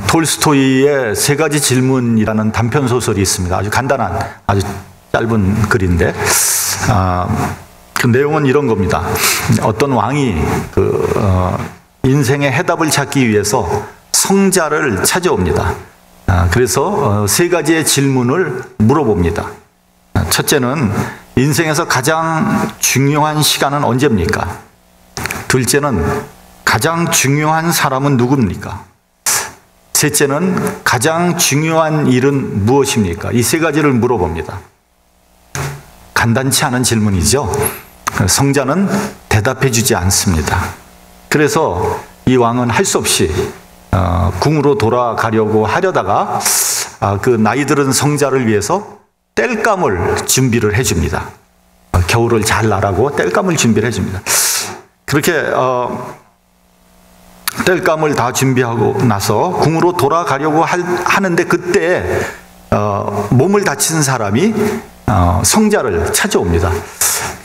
톨스토이의 세 가지 질문이라는 단편 소설이 있습니다. 아주 간단한, 아주 짧은 글인데, 그 내용은 이런 겁니다. 어떤 왕이 인생의 해답을 찾기 위해서 성자를 찾아옵니다. 그래서 세 가지의 질문을 물어봅니다. 첫째는 인생에서 가장 중요한 시간은 언제입니까? 둘째는 가장 중요한 사람은 누굽니까? 셋째는 가장 중요한 일은 무엇입니까? 이 세 가지를 물어봅니다. 간단치 않은 질문이죠. 성자는 대답해 주지 않습니다. 그래서 이 왕은 할 수 없이 궁으로 돌아가려고 하려다가 그 나이 들은 성자를 위해서 땔감을 준비를 해줍니다. 겨울을 잘 나라고 땔감을 준비를 해줍니다. 그렇게 땔감을 다 준비하고 나서 궁으로 돌아가려고 하는데 그때 몸을 다친 사람이 성자를 찾아옵니다.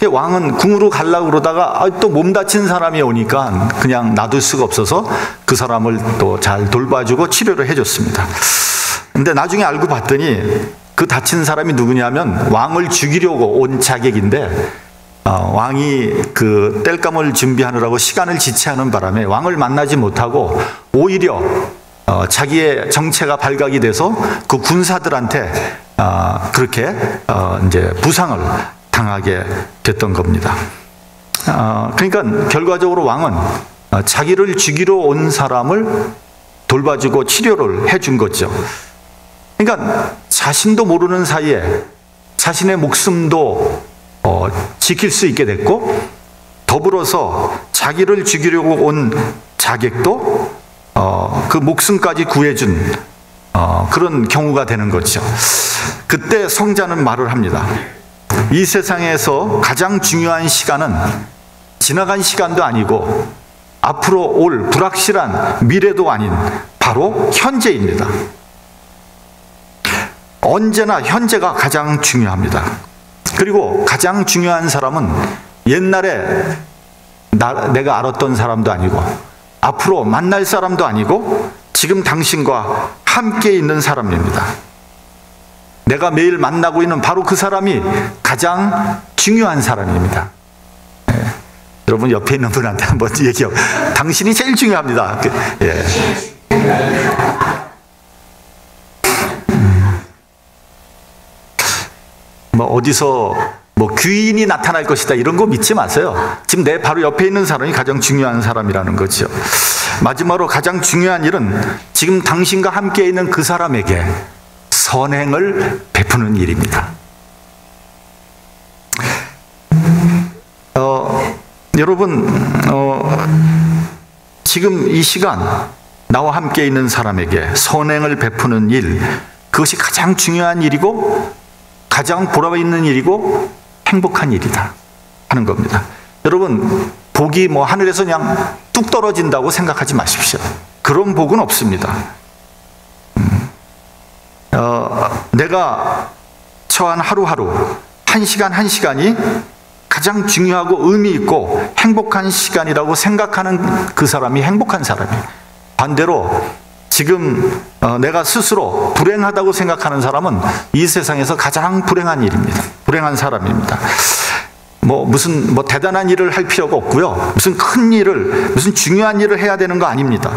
왕은 궁으로 가려고 그러다가 또 몸 다친 사람이 오니까 그냥 놔둘 수가 없어서 그 사람을 또 잘 돌봐주고 치료를 해줬습니다. 근데 나중에 알고 봤더니 그 다친 사람이 누구냐면 왕을 죽이려고 온 자객인데 왕이 그 땔감을 준비하느라고 시간을 지체하는 바람에 왕을 만나지 못하고 오히려 자기의 정체가 발각이 돼서 그 군사들한테 그렇게 이제 부상을 당하게 됐던 겁니다. 그러니까 결과적으로 왕은 자기를 죽이러 온 사람을 돌봐주고 치료를 해준 거죠. 그러니까 자신도 모르는 사이에 자신의 목숨도 지킬 수 있게 됐고, 더불어서 자기를 죽이려고 온 자객도 그 목숨까지 구해준 그런 경우가 되는 거죠. 그때 성자는 말을 합니다. 이 세상에서 가장 중요한 시간은 지나간 시간도 아니고 앞으로 올 불확실한 미래도 아닌 바로 현재입니다. 언제나 현재가 가장 중요합니다. 그리고 가장 중요한 사람은 옛날에 내가 알았던 사람도 아니고 앞으로 만날 사람도 아니고 지금 당신과 함께 있는 사람입니다. 내가 매일 만나고 있는 바로 그 사람이 가장 중요한 사람입니다. 여러분 옆에 있는 분한테 한번 얘기하고, 당신이 제일 중요합니다. 어디서 귀인이 나타날 것이다 이런 거 믿지 마세요. 지금 내 바로 옆에 있는 사람이 가장 중요한 사람이라는 거죠. 마지막으로 가장 중요한 일은 지금 당신과 함께 있는 그 사람에게 선행을 베푸는 일입니다. 여러분 지금 이 시간 나와 함께 있는 사람에게 선행을 베푸는 일, 그것이 가장 중요한 일이고 가장 보람 있는 일이고 행복한 일이다 하는 겁니다. 여러분 복이 하늘에서 그냥 뚝 떨어진다고 생각하지 마십시오. 그런 복은 없습니다. 내가 처한 하루하루, 한 시간 한 시간이 가장 중요하고 의미 있고 행복한 시간이라고 생각하는 그 사람이 행복한 사람이에요. 반대로 지금 내가 스스로 불행하다고 생각하는 사람은 이 세상에서 가장 불행한 일입니다. 불행한 사람입니다. 무슨 대단한 일을 할 필요가 없고요. 무슨 큰 일을, 무슨 중요한 일을 해야 되는 거 아닙니다.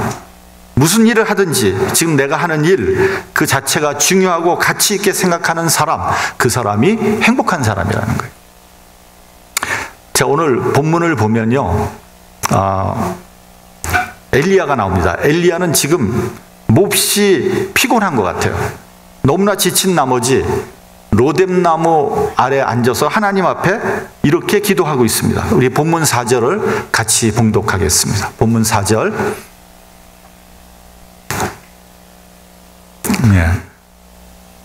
무슨 일을 하든지 지금 내가 하는 일 그 자체가 중요하고 가치 있게 생각하는 사람, 그 사람이 행복한 사람이라는 거예요. 자, 오늘 본문을 보면요, 엘리야가 나옵니다. 엘리야는 지금 몹시 피곤한 것 같아요. 너무나 지친 나머지 로뎀나무 아래 앉아서 하나님 앞에 이렇게 기도하고 있습니다. 우리 본문 4절을 같이 봉독하겠습니다. 본문 4절.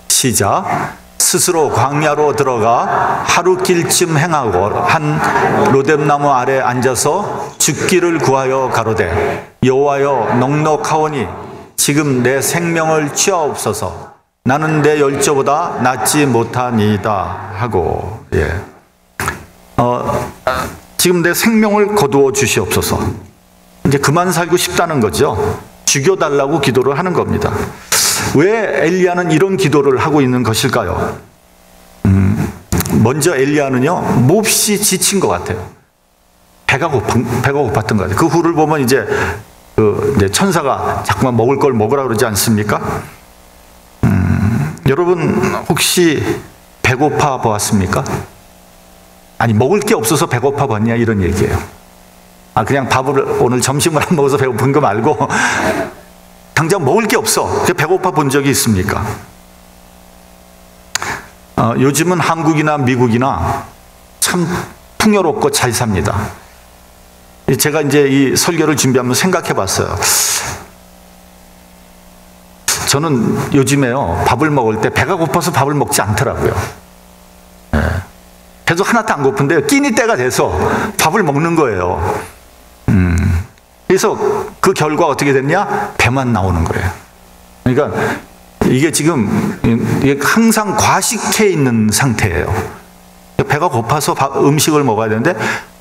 시작. 스스로 광야로 들어가 하루 길쯤 행하고 한 로뎀나무 아래 앉아서 죽기를 구하여 가로되, 여호와여 넉넉하오니 지금 내 생명을 취하옵소서. 나는 내 열조보다 낫지 못하니이다 하고, 지금 내 생명을 거두어 주시옵소서. 이제 그만 살고 싶다는 거죠. 죽여달라고 기도를 하는 겁니다. 왜 엘리야는 이런 기도를 하고 있는 것일까요? 먼저 엘리야는요, 몹시 지친 것 같아요. 배가 고팠던 것 같아요. 그 후를 보면 이제 천사가 자꾸만 먹을 걸 먹으라 그러지 않습니까? 여러분 혹시 배고파 보았습니까? 아니, 먹을 게 없어서 배고파 보았냐 이런 얘기예요. 그냥 밥을 오늘 점심을 안 먹어서 배고픈 거 말고 당장 먹을 게 없어. 배고파 본 적이 있습니까? 요즘은 한국이나 미국이나 참 풍요롭고 잘 삽니다. 제가 이제 이 설교를 준비하면서 생각해 봤어요. 저는 요즘에요, 밥을 먹을 때 배가 고파서 밥을 먹지 않더라고요. 계속 하나도 안 고픈데요, 끼니 때가 돼서 밥을 먹는 거예요. 그래서 그 결과 어떻게 됐냐? 배만 나오는 거예요. 그러니까 이게 지금 항상 과식해 있는 상태예요. 배가 고파서 음식을 먹어야 되는데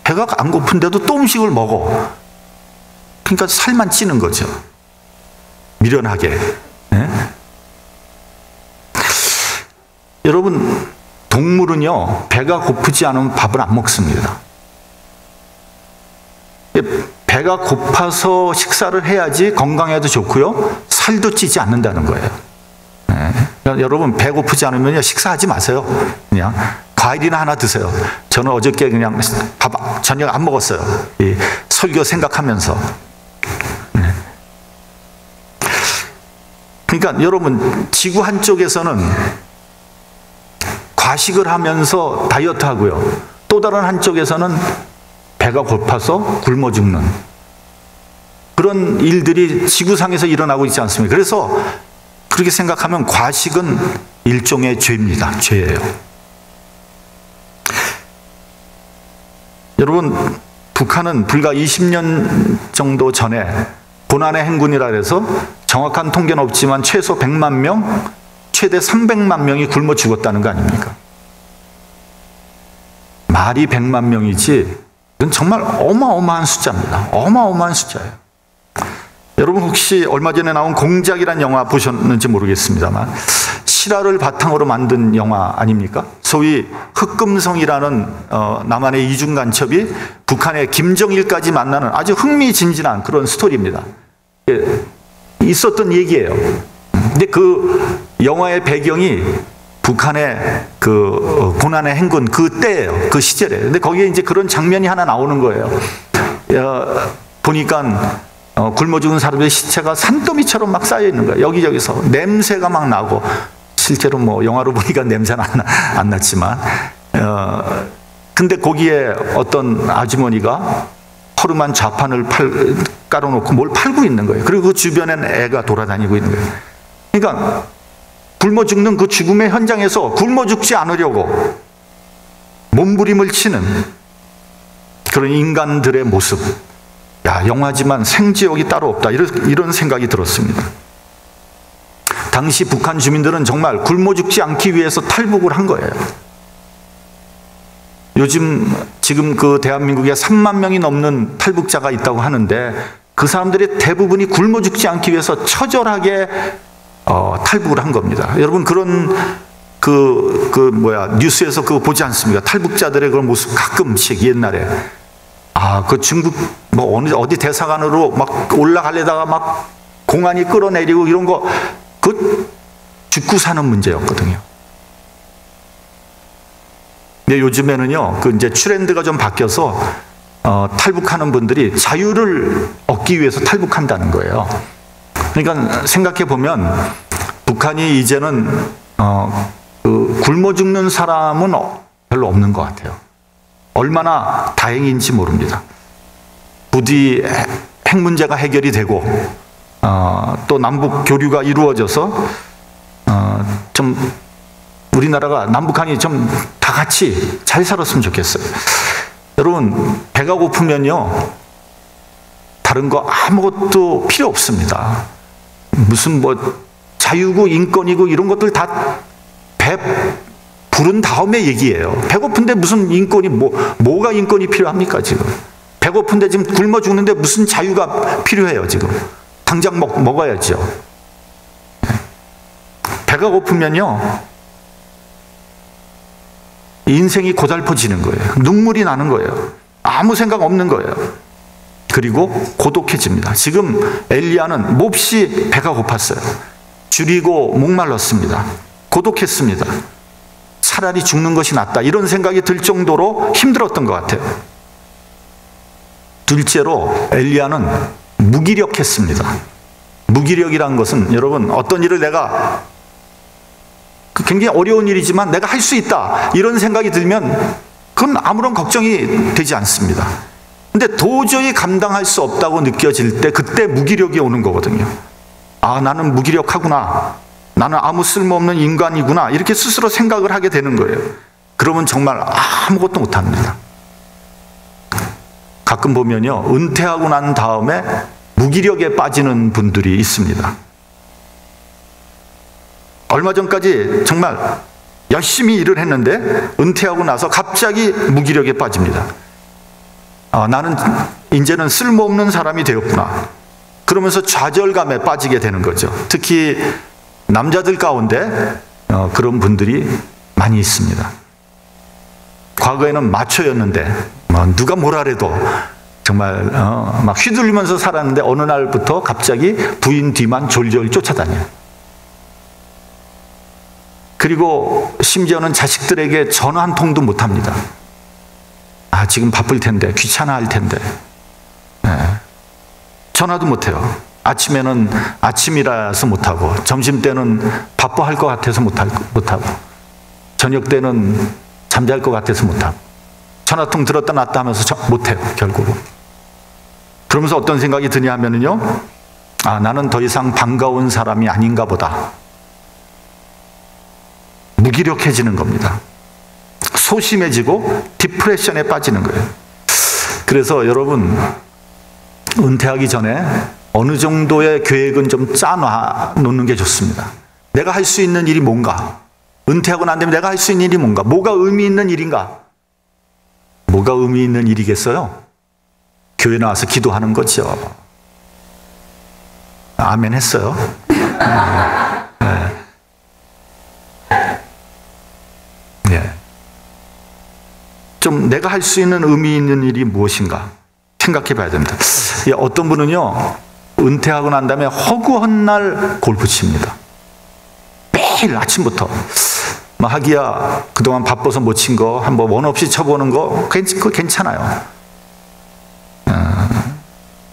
배가 안 고픈데도 또 음식을 먹어. 그러니까 살만 찌는 거죠. 미련하게. 네? 여러분, 동물은요, 배가 고프지 않으면 밥을 안 먹습니다. 배가 고파서 식사를 해야지 건강에도 좋고요, 살도 찌지 않는다는 거예요. 네. 여러분, 배고프지 않으면 식사하지 마세요. 그냥 과일이나 하나 드세요. 저는 어저께 그냥 밥 저녁 안 먹었어요. 이 설교 생각하면서. 네. 그러니까 여러분, 지구 한쪽에서는 과식을 하면서 다이어트 하고요, 또 다른 한쪽에서는 배가 고파서 굶어 죽는 그런 일들이 지구상에서 일어나고 있지 않습니까? 그래서 그렇게 생각하면 과식은 일종의 죄입니다. 죄예요. 여러분, 북한은 불과 20년 정도 전에 고난의 행군이라 해서 정확한 통계는 없지만 최소 100만 명, 최대 300만 명이 굶어 죽었다는 거 아닙니까? 말이 100만 명이지 이건 정말 어마어마한 숫자입니다. 어마어마한 숫자예요. 여러분 혹시 얼마 전에 나온 공작이라는 영화 보셨는지 모르겠습니다만 실화를 바탕으로 만든 영화 아닙니까? 소위 흑금성이라는 남한의 이중 간첩이 북한의 김정일까지 만나는 아주 흥미진진한 그런 스토리입니다. 있었던 얘기예요. 근데 그 영화의 배경이 북한의 그 고난의 행군 그 때예요. 그 시절에. 근데 거기에 이제 그런 장면이 하나 나오는 거예요. 보니까 굶어 죽은 사람들의 시체가 산더미처럼 막 쌓여 있는 거예요. 여기저기서 냄새가 막 나고, 실제로 뭐 영화로 보니까 냄새는 안 났지만, 근데 거기에 어떤 아주머니가 허름한 좌판을 깔아놓고 뭘 팔고 있는 거예요. 그리고 그 주변엔 애가 돌아다니고 있는 거예요. 그러니까 굶어 죽는 그 죽음의 현장에서 굶어 죽지 않으려고 몸부림을 치는 그런 인간들의 모습. 야, 영화지만 생지옥이 따로 없다. 이런 생각이 들었습니다. 당시 북한 주민들은 정말 굶어 죽지 않기 위해서 탈북을 한 거예요. 지금 그 대한민국에 3만 명이 넘는 탈북자가 있다고 하는데 그 사람들의 대부분이 굶어 죽지 않기 위해서 처절하게 탈북을 한 겁니다. 여러분 그런 뉴스에서 그거 보지 않습니까? 탈북자들의 그런 모습 가끔씩 옛날에. 그 중국 어디 대사관으로 막 올라가려다가 막 공안이 끌어내리고 이런 거, 그 죽고 사는 문제였거든요. 근데 요즘에는요, 그 이제 트렌드가 좀 바뀌어서 탈북하는 분들이 자유를 얻기 위해서 탈북한다는 거예요. 그러니까 생각해 보면 북한이 이제는 굶어 죽는 사람은 별로 없는 것 같아요. 얼마나 다행인지 모릅니다. 부디 핵 문제가 해결이 되고 또 남북 교류가 이루어져서 좀 우리나라가 남북한이 좀 다 같이 잘 살았으면 좋겠어요. 여러분 배가 고프면요 다른 거 아무것도 필요 없습니다. 무슨 자유고 인권이고 이런 것들 다 배 부른 다음에 얘기해요. 배고픈데 무슨 인권이 뭐가 인권이 필요합니까 지금? 배고픈데 지금 굶어 죽는데 무슨 자유가 필요해요, 지금. 당장 먹어야죠. 배가 고프면요, 인생이 고달퍼지는 거예요. 눈물이 나는 거예요. 아무 생각 없는 거예요. 그리고 고독해집니다. 지금 엘리야는 몹시 배가 고팠어요. 줄이고 목말랐습니다. 고독했습니다. 차라리 죽는 것이 낫다, 이런 생각이 들 정도로 힘들었던 것 같아요. 둘째로 엘리야는 무기력했습니다. 무기력이란 것은 여러분, 어떤 일을 내가 굉장히 어려운 일이지만 내가 할 수 있다, 이런 생각이 들면 그건 아무런 걱정이 되지 않습니다. 근데 도저히 감당할 수 없다고 느껴질 때, 그때 무기력이 오는 거거든요. 아, 나는 무기력하구나, 나는 아무 쓸모없는 인간이구나, 이렇게 스스로 생각을 하게 되는 거예요. 그러면 정말 아무것도 못합니다. 가끔 보면요, 은퇴하고 난 다음에 무기력에 빠지는 분들이 있습니다. 얼마 전까지 정말 열심히 일을 했는데 은퇴하고 나서 갑자기 무기력에 빠집니다. 아, 나는 이제는 쓸모없는 사람이 되었구나, 그러면서 좌절감에 빠지게 되는 거죠. 특히 남자들 가운데 그런 분들이 많이 있습니다. 과거에는 마초였는데 누가 뭐라 해도 정말 막 휘둘리면서 살았는데 어느 날부터 갑자기 부인 뒤만 졸졸 쫓아다녀요. 그리고 심지어는 자식들에게 전화 한 통도 못합니다. 아, 지금 바쁠 텐데, 귀찮아할 텐데. 네. 전화도 못해요. 아침에는 아침이라서 못하고, 점심 때는 바빠할 것 같아서 못하고, 저녁 때는 잠잘 것 같아서 못하고, 전화통 들었다 놨다 하면서 못해요, 결국은. 그러면서 어떤 생각이 드냐 하면요, 아, 나는 더 이상 반가운 사람이 아닌가 보다. 무기력해지는 겁니다. 소심해지고 디프레션에 빠지는 거예요. 그래서 여러분, 은퇴하기 전에 어느 정도의 계획은 좀 짜놓는 게 좋습니다. 내가 할 수 있는 일이 뭔가, 은퇴하고 난 다음에 내가 할 수 있는 일이 뭔가, 뭐가 의미 있는 일인가? 뭐가 의미 있는 일이겠어요? 교회 나와서 기도하는 거죠. 아멘 했어요. 네. 네. 좀 내가 할 수 있는 의미 있는 일이 무엇인가 생각해 봐야 됩니다. 어떤 분은요, 은퇴하고 난 다음에 허구한 날 골프 칩니다. 매일 아침부터. 하기야 그동안 바빠서 못 친 거 한번 원 없이 쳐보는 거 그거 괜찮아요.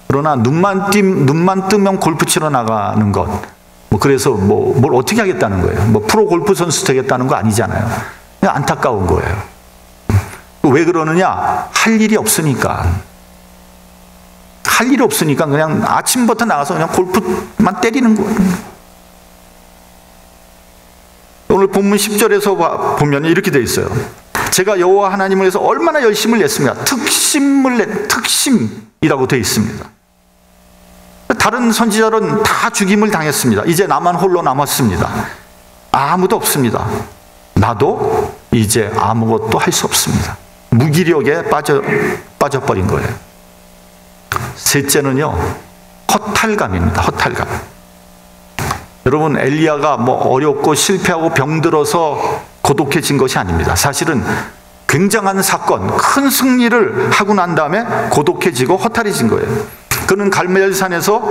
그러나 눈만 뜨면 골프 치러 나가는 것, 그래서 뭘 어떻게 하겠다는 거예요. 프로 골프 선수 되겠다는 거 아니잖아요. 그냥 안타까운 거예요. 왜 그러느냐? 할 일이 없으니까. 할 일이 없으니까 그냥 아침부터 나가서 그냥 골프만 때리는 거예요. 오늘 본문 10절에서 보면 이렇게 되어 있어요. 제가 여호와 하나님을 위해서 얼마나 열심을 냈습니다. 특심이라고 되어 있습니다. 다른 선지자들은 다 죽임을 당했습니다. 이제 나만 홀로 남았습니다. 아무도 없습니다. 나도 이제 아무것도 할 수 없습니다. 무기력에 빠져버린 거예요. 셋째는요, 허탈감입니다. 허탈감. 여러분, 엘리야가 어렵고 실패하고 병들어서 고독해진 것이 아닙니다. 사실은 굉장한 사건, 큰 승리를 하고 난 다음에 고독해지고 허탈해진 거예요. 그는 갈멜산에서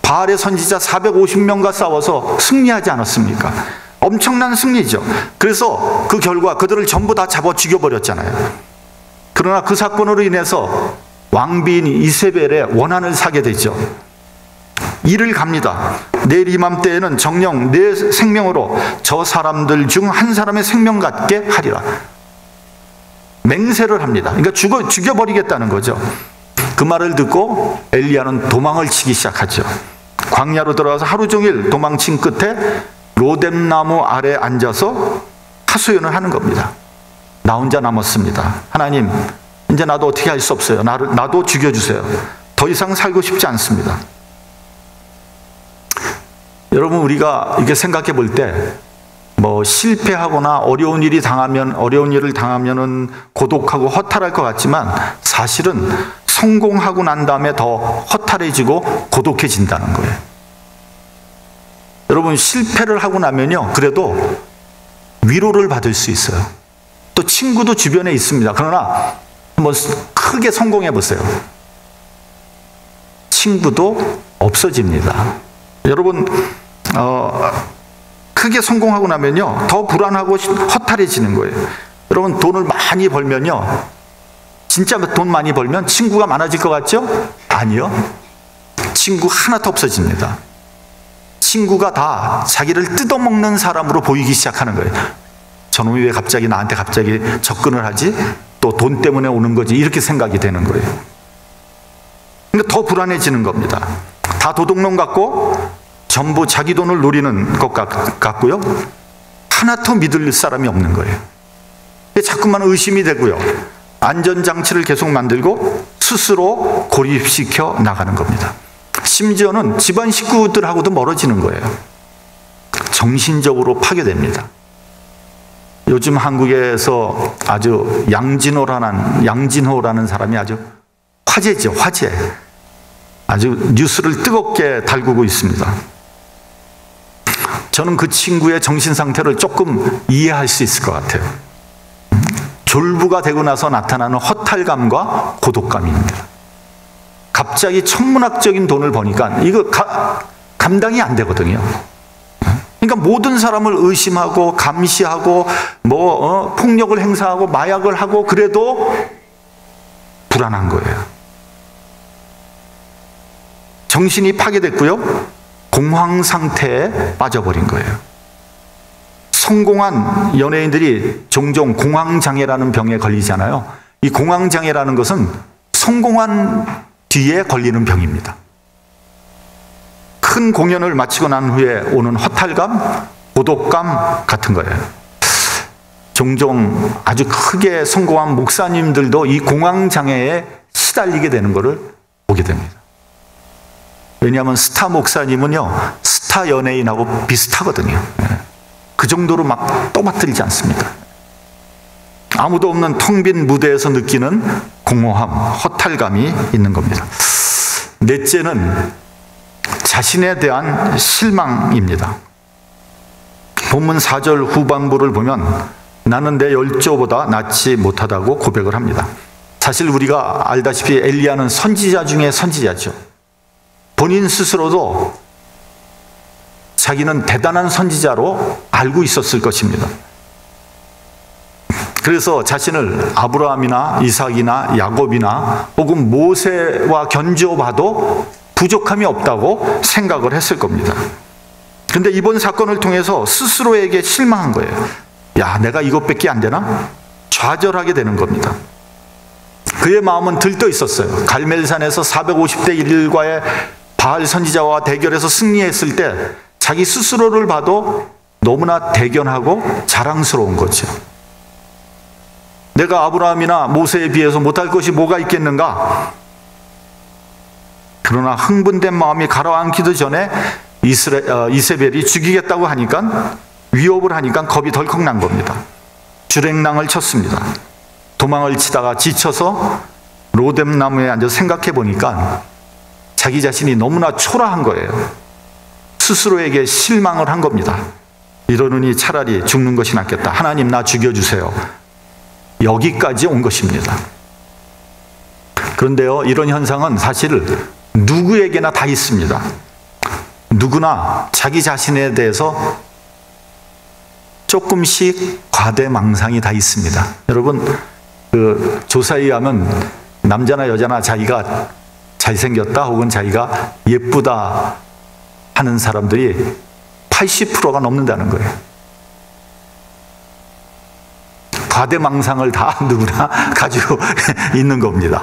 바알의 선지자 450명과 싸워서 승리하지 않았습니까? 엄청난 승리죠. 그래서 그 결과 그들을 전부 다 잡아 죽여버렸잖아요. 그러나 그 사건으로 인해서 왕비인 이세벨의 원한을 사게 되죠. 이를 갑니다. 내일 이맘때에는 정녕 내 생명으로 저 사람들 중 한 사람의 생명 같게 하리라. 맹세를 합니다. 그러니까 죽여버리겠다는 거죠. 그 말을 듣고 엘리야는 도망을 치기 시작하죠. 광야로 들어가서 하루 종일 도망친 끝에 로뎀나무 아래 앉아서 하소연을 하는 겁니다. 나 혼자 남았습니다. 하나님, 이제 나도 어떻게 할 수 없어요. 나도 죽여주세요. 더 이상 살고 싶지 않습니다. 여러분, 우리가 이렇게 생각해 볼 때 실패하거나 어려운 일을 당하면은 고독하고 허탈할 것 같지만, 사실은 성공하고 난 다음에 더 허탈해지고 고독해진다는 거예요. 여러분, 실패를 하고 나면요, 그래도 위로를 받을 수 있어요. 또 친구도 주변에 있습니다. 그러나 한번 크게 성공해 보세요. 친구도 없어집니다. 여러분, 크게 성공하고 나면요, 더 불안하고 허탈해지는 거예요. 여러분, 돈을 많이 벌면요, 진짜 돈 많이 벌면 친구가 많아질 것 같죠? 아니요. 친구 하나도 없어집니다. 친구가 다 자기를 뜯어먹는 사람으로 보이기 시작하는 거예요. 저놈이 왜 갑자기 나한테 갑자기 접근을 하지? 또 돈 때문에 오는 거지? 이렇게 생각이 되는 거예요. 그러니까 더 불안해지는 겁니다. 다 도둑놈 같고 전부 자기 돈을 노리는 것 같고요. 하나도 믿을 사람이 없는 거예요. 자꾸만 의심이 되고요. 안전장치를 계속 만들고 스스로 고립시켜 나가는 겁니다. 심지어는 집안 식구들하고도 멀어지는 거예요. 정신적으로 파괴됩니다. 요즘 한국에서 아주 양진호라는 사람이 아주 화제죠, 화제. 아주 뉴스를 뜨겁게 달구고 있습니다. 저는 그 친구의 정신 상태를 조금 이해할 수 있을 것 같아요. 졸부가 되고 나서 나타나는 허탈감과 고독감입니다. 갑자기 천문학적인 돈을 버니까 이거 감당이 안 되거든요. 그러니까 모든 사람을 의심하고 감시하고 폭력을 행사하고 마약을 하고 그래도 불안한 거예요. 정신이 파괴됐고요. 공황 상태에 빠져버린 거예요. 성공한 연예인들이 종종 공황장애라는 병에 걸리잖아요. 이 공황장애라는 것은 성공한 뒤에 걸리는 병입니다. 큰 공연을 마치고 난 후에 오는 허탈감, 고독감 같은 거예요. 종종 아주 크게 성공한 목사님들도 이 공황장애에 시달리게 되는 것을 보게 됩니다. 왜냐하면 스타 목사님은요, 스타 연예인하고 비슷하거든요. 그 정도로 막 떠받들지 않습니다. 아무도 없는 텅 빈 무대에서 느끼는 공허함, 허탈감이 있는 겁니다. 넷째는 자신에 대한 실망입니다. 본문 4절 후반부를 보면 나는 내 열조보다 낫지 못하다고 고백을 합니다. 사실 우리가 알다시피 엘리야는 선지자 중에 선지자죠. 본인 스스로도 자기는 대단한 선지자로 알고 있었을 것입니다. 그래서 자신을 아브라함이나 이삭이나 야곱이나 혹은 모세와 견주어 봐도 부족함이 없다고 생각을 했을 겁니다. 그런데 이번 사건을 통해서 스스로에게 실망한 거예요. 야, 내가 이것밖에 안 되나? 좌절하게 되는 겁니다. 그의 마음은 들떠 있었어요. 갈멜산에서 450대 1과의 바알 선지자와 대결해서 승리했을 때 자기 스스로를 봐도 너무나 대견하고 자랑스러운 거죠. 내가 아브라함이나 모세에 비해서 못할 것이 뭐가 있겠는가? 그러나 흥분된 마음이 가라앉기도 전에 이세벨이 죽이겠다고 하니까, 위협을 하니까 겁이 덜컥 난 겁니다. 주랭랑을 쳤습니다. 도망을 치다가 지쳐서 로뎀나무에 앉아 생각해 보니까 자기 자신이 너무나 초라한 거예요. 스스로에게 실망을 한 겁니다. 이러느니 차라리 죽는 것이 낫겠다. 하나님, 나 죽여주세요. 여기까지 온 것입니다. 그런데요, 이런 현상은 사실 누구에게나 다 있습니다. 누구나 자기 자신에 대해서 조금씩 과대망상이 다 있습니다. 여러분, 그 조사에 의하면 남자나 여자나 자기가 잘생겼다 혹은 자기가 예쁘다 하는 사람들이 80%가 넘는다는 거예요. 과대망상을 다 누구나 가지고 있는 겁니다.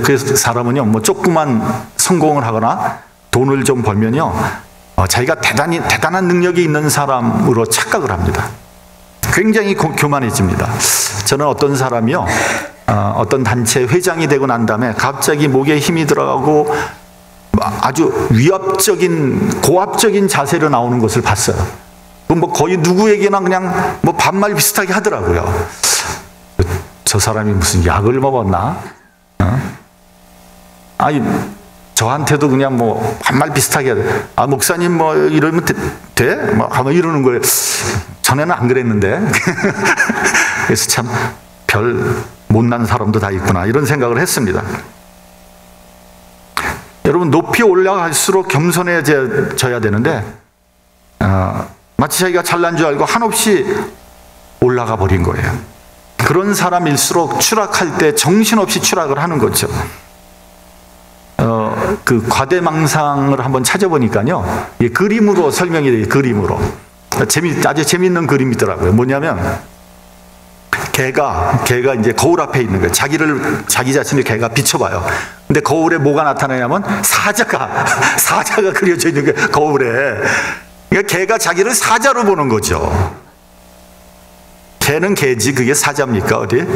그래서 사람은요, 뭐 조그만 성공을 하거나 돈을 좀 벌면요, 자기가 대단한 능력이 있는 사람으로 착각을 합니다. 굉장히 교만해집니다. 저는 어떤 사람이요, 어떤 단체 회장이 되고 난 다음에 갑자기 목에 힘이 들어가고 아주 고압적인 자세로 나오는 것을 봤어요. 뭐 거의 누구에게나 그냥 뭐 반말 비슷하게 하더라고요. 저 사람이 무슨 약을 먹었나? 아니, 저한테도 그냥 뭐 반말 비슷하게 아, 목사님 뭐 이러면 돼? 뭐 아마 이러는 거예요. 전에는 안 그랬는데. 그래서 참 별 못난 사람도 다 있구나 이런 생각을 했습니다. 여러분, 높이 올라갈수록 겸손해져야 되는데 마치 자기가 잘난 줄 알고 한없이 올라가 버린 거예요. 그런 사람일수록 추락할 때 정신없이 추락을 하는 거죠. 그 과대망상을 한번 찾아보니까요, 그림으로 설명이 돼요. 그림으로 아주 재미있는 그림이더라고요. 뭐냐면 개가 이제 거울 앞에 있는 거예요. 자기 자신을 개가 비춰봐요. 근데 거울에 뭐가 나타나냐면 사자가 그려져 있는 게 거울에. 그러니까 개가 자기를 사자로 보는 거죠. 개는 개지 그게 사자입니까 어디?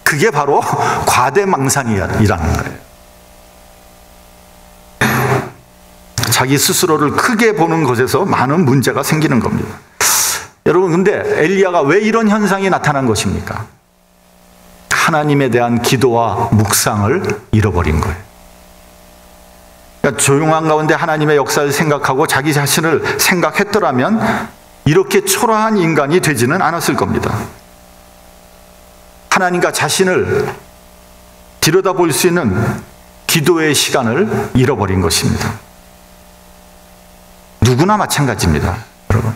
그게 바로 과대망상이라는 거예요. 자기 스스로를 크게 보는 것에서 많은 문제가 생기는 겁니다. 여러분, 근데 엘리야가 왜 이런 현상이 나타난 것입니까? 하나님에 대한 기도와 묵상을 잃어버린 거예요. 그러니까 조용한 가운데 하나님의 역사를 생각하고 자기 자신을 생각했더라면 이렇게 초라한 인간이 되지는 않았을 겁니다. 하나님과 자신을 들여다볼 수 있는 기도의 시간을 잃어버린 것입니다. 누구나 마찬가지입니다, 여러분.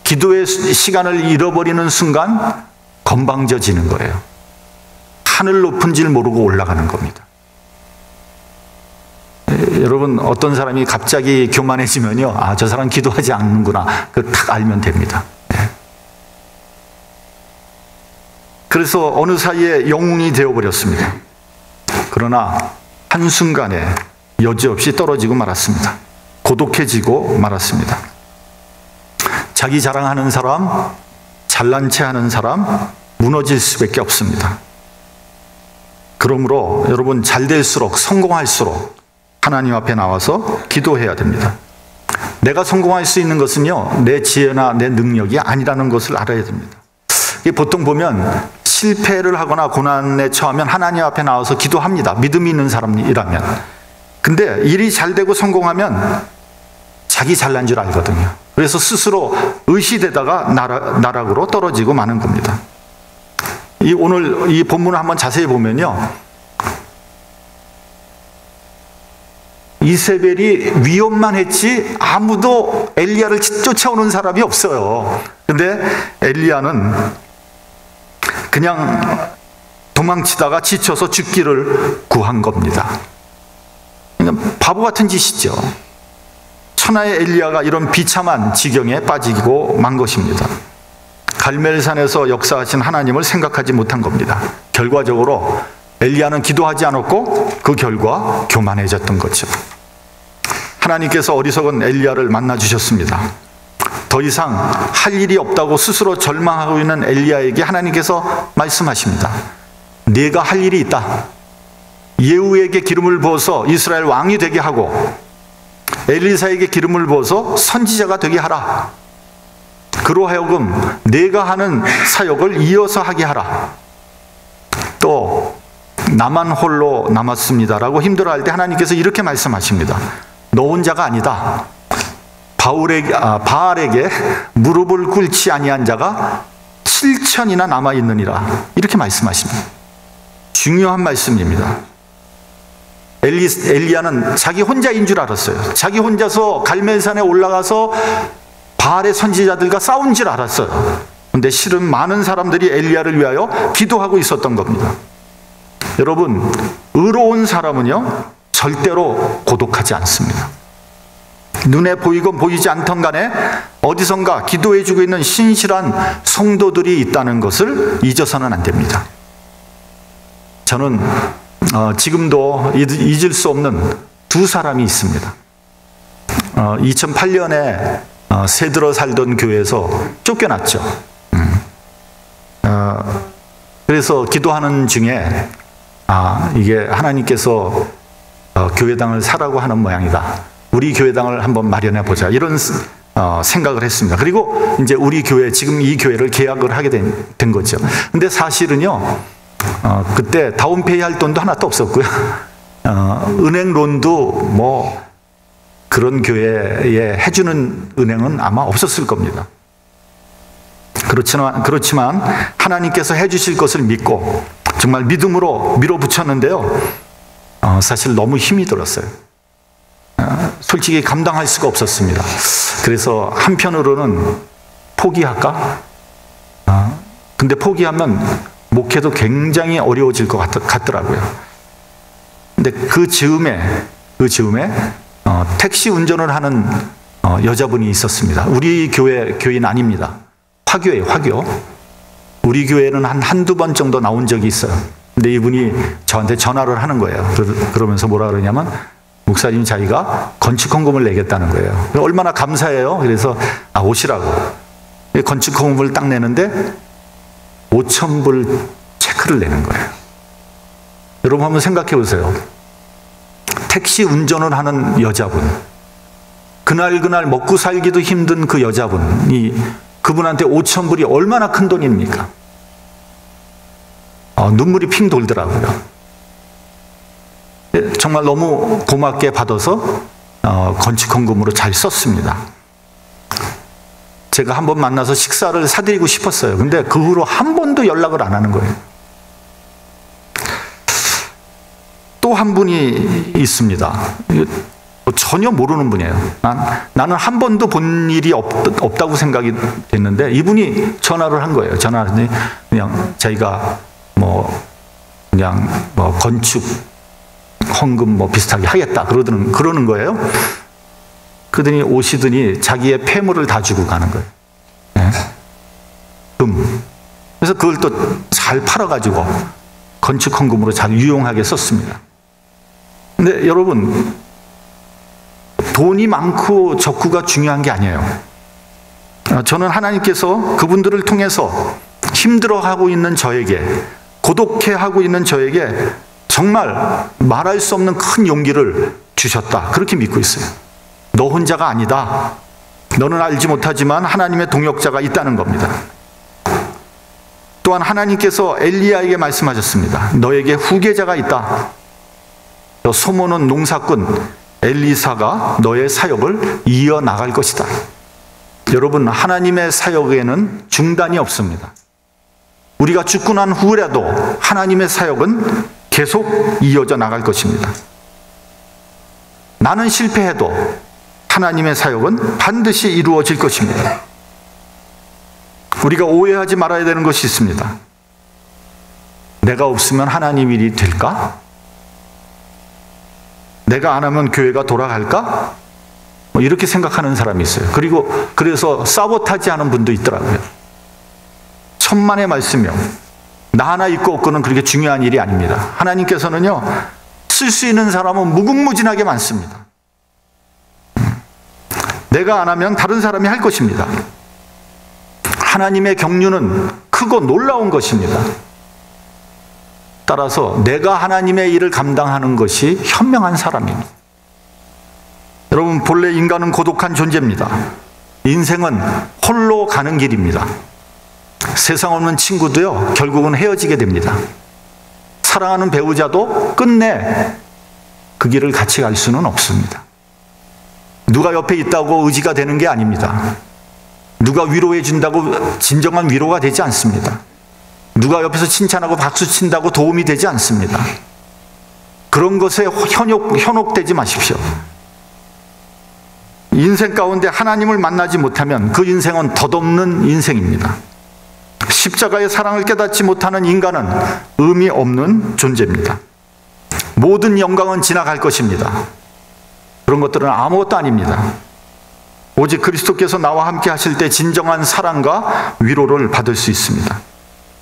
기도의 시간을 잃어버리는 순간 건방져지는 거예요. 하늘 높은 줄 모르고 올라가는 겁니다. 여러분, 어떤 사람이 갑자기 교만해지면요, 아, 저 사람 기도하지 않는구나, 그걸 딱 알면 됩니다. 그래서 어느 사이에 영웅이 되어버렸습니다. 그러나 한순간에 여지없이 떨어지고 말았습니다. 고독해지고 말았습니다. 자기 자랑하는 사람, 잘난 체 하는 사람, 무너질 수밖에 없습니다. 그러므로 여러분, 잘 될수록, 성공할수록 하나님 앞에 나와서 기도해야 됩니다. 내가 성공할 수 있는 것은요, 내 지혜나 내 능력이 아니라는 것을 알아야 됩니다. 보통 보면 실패를 하거나 고난에 처하면 하나님 앞에 나와서 기도합니다. 믿음이 있는 사람이라면. 근데 일이 잘 되고 성공하면 자기 잘난 줄 알거든요. 그래서 스스로 의시되다가 나락으로 떨어지고 마는 겁니다. 오늘 이 본문을 한번 자세히 보면요, 이세벨이 위협만 했지 아무도 엘리야를 쫓아오는 사람이 없어요. 근데 엘리야는 그냥 도망치다가 지쳐서 죽기를 구한 겁니다. 그러니까 바보 같은 짓이죠. 천하의 엘리야가 이런 비참한 지경에 빠지고 만 것입니다. 갈멜산에서 역사하신 하나님을 생각하지 못한 겁니다. 결과적으로 엘리야는 기도하지 않았고 그 결과 교만해졌던 거죠. 하나님께서 어리석은 엘리야를 만나 주셨습니다. 더 이상 할 일이 없다고 스스로 절망하고 있는 엘리야에게 하나님께서 말씀하십니다. 네가 할 일이 있다. 예후에게 기름을 부어서 이스라엘 왕이 되게 하고 엘리사에게 기름을 부어서 선지자가 되게 하라. 그로하여금 네가 하는 사역을 이어서 하게 하라. 또 나만 홀로 남았습니다라고 힘들어할 때 하나님께서 이렇게 말씀하십니다. 너 혼자가 아니다. 바알에게 무릎을 꿇지 아니한 자가 7천이나 남아있느니라. 이렇게 말씀하십니다. 중요한 말씀입니다. 엘리야는 자기 혼자인 줄 알았어요. 자기 혼자서 갈멜산에 올라가서 바알의 선지자들과 싸운 줄 알았어요. 그런데 실은 많은 사람들이 엘리야를 위하여 기도하고 있었던 겁니다. 여러분, 의로운 사람은요, 절대로 고독하지 않습니다. 눈에 보이건 보이지 않던 간에 어디선가 기도해주고 있는 신실한 성도들이 있다는 것을 잊어서는 안 됩니다. 저는 지금도 잊을 수 없는 두 사람이 있습니다. 2008년에 새들어 살던 교회에서 쫓겨났죠. 그래서 기도하는 중에 이게 하나님께서 교회당을 사라고 하는 모양이다. 우리 교회당을 한번 마련해 보자. 이런 생각을 했습니다. 그리고 이제 우리 교회, 지금 이 교회를 계약을 하게 된 거죠. 근데 사실은요, 그때 다운페이 할 돈도 하나도 없었고요. 은행론도 뭐 그런 교회에 해주는 은행은 아마 없었을 겁니다. 그렇지만 하나님께서 해주실 것을 믿고 정말 믿음으로 밀어붙였는데요. 사실 너무 힘이 들었어요. 솔직히 감당할 수가 없었습니다. 그래서 한편으로는 포기할까? 근데 포기하면 목회도 굉장히 어려워질 것 같더라고요. 근데 그 즈음에 택시 운전을 하는 여자분이 있었습니다. 우리 교회 교인 아닙니다. 화교예요, 화교. 우리 교회는 한두 번 정도 나온 적이 있어요. 근데 이분이 저한테 전화를 하는 거예요. 그러면서 뭐라 그러냐면, 목사님 자기가 건축헌금을 내겠다는 거예요. 얼마나 감사해요. 그래서 오시라고. 건축헌금을 딱 내는데 5,000불 체크를 내는 거예요. 여러분 한번 생각해 보세요. 택시 운전을 하는 여자분, 그날 먹고 살기도 힘든 그 여자분이 그분한테 5,000불이 얼마나 큰 돈입니까? 눈물이 핑 돌더라고요. 정말 너무 고맙게 받아서 건축헌금으로 잘 썼습니다. 제가 한번 만나서 식사를 사드리고 싶었어요. 근데 그 후로 한 번도 연락을 안 하는 거예요. 또 한 분이 있습니다. 전혀 모르는 분이에요. 나는 한 번도 본 일이 없다고 생각이 됐는데 이분이 전화를 한 거예요. 전화를 그냥 자기가 그냥 건축 헌금 비슷하게 하겠다 그러는 거예요. 그러더니 오시더니 자기의 폐물을 다 주고 가는 거예요. 네? 금. 그래서 그걸 또 잘 팔아가지고 건축 헌금으로 잘 유용하게 썼습니다. 근데 여러분, 돈이 많고 적고가 중요한 게 아니에요. 저는 하나님께서 그분들을 통해서 힘들어하고 있는 저에게, 고독해하고 있는 저에게 정말 말할 수 없는 큰 용기를 주셨다. 그렇게 믿고 있어요. 너 혼자가 아니다. 너는 알지 못하지만 하나님의 동역자가 있다는 겁니다. 또한 하나님께서 엘리야에게 말씀하셨습니다. 너에게 후계자가 있다. 소모는 농사꾼 엘리사가 너의 사역을 이어나갈 것이다. 여러분, 하나님의 사역에는 중단이 없습니다. 우리가 죽고 난 후라도 하나님의 사역은 계속 이어져 나갈 것입니다. 나는 실패해도 하나님의 사역은 반드시 이루어질 것입니다. 우리가 오해하지 말아야 되는 것이 있습니다. 내가 없으면 하나님 일이 될까? 내가 안 하면 교회가 돌아갈까? 이렇게 생각하는 사람이 있어요. 그래서 사보타지 하는 분도 있더라고요. 천만의 말씀이요. 나 하나 있고 없고는 그렇게 중요한 일이 아닙니다. 하나님께서는요, 쓸 수 있는 사람은 무궁무진하게 많습니다. 내가 안 하면 다른 사람이 할 것입니다. 하나님의 경륜은 크고 놀라운 것입니다. 따라서 내가 하나님의 일을 감당하는 것이 현명한 사람입니다. 여러분, 본래 인간은 고독한 존재입니다. 인생은 홀로 가는 길입니다. 세상 없는 친구도요, 결국은 헤어지게 됩니다. 사랑하는 배우자도 끝내 그 길을 같이 갈 수는 없습니다. 누가 옆에 있다고 의지가 되는 게 아닙니다. 누가 위로해 준다고 진정한 위로가 되지 않습니다. 누가 옆에서 칭찬하고 박수 친다고 도움이 되지 않습니다. 그런 것에 현혹되지 마십시오. 인생 가운데 하나님을 만나지 못하면 그 인생은 덧없는 인생입니다. 십자가의 사랑을 깨닫지 못하는 인간은 의미 없는 존재입니다. 모든 영광은 지나갈 것입니다. 그런 것들은 아무것도 아닙니다. 오직 그리스도께서 나와 함께 하실 때 진정한 사랑과 위로를 받을 수 있습니다.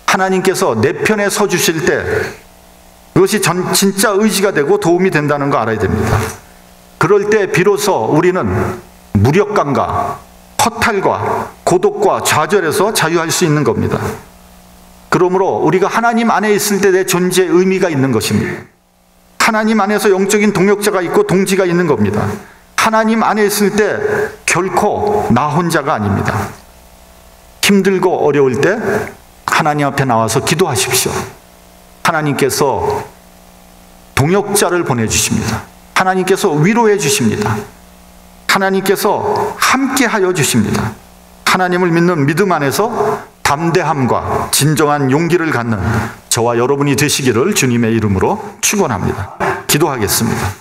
하나님께서 내 편에 서 주실 때 그것이 진짜 의지가 되고 도움이 된다는 거 알아야 됩니다. 그럴 때 비로소 우리는 무력감과 허탈과 고독과 좌절에서 자유할 수 있는 겁니다. 그러므로 우리가 하나님 안에 있을 때 내 존재의 의미가 있는 것입니다. 하나님 안에서 영적인 동역자가 있고 동지가 있는 겁니다. 하나님 안에 있을 때 결코 나 혼자가 아닙니다. 힘들고 어려울 때 하나님 앞에 나와서 기도하십시오. 하나님께서 동역자를 보내주십니다. 하나님께서 위로해 주십니다. 하나님께서 함께하여 주십니다. 하나님을 믿는 믿음 안에서 담대함과 진정한 용기를 갖는 저와 여러분이 되시기를 주님의 이름으로 축원합니다. 기도하겠습니다.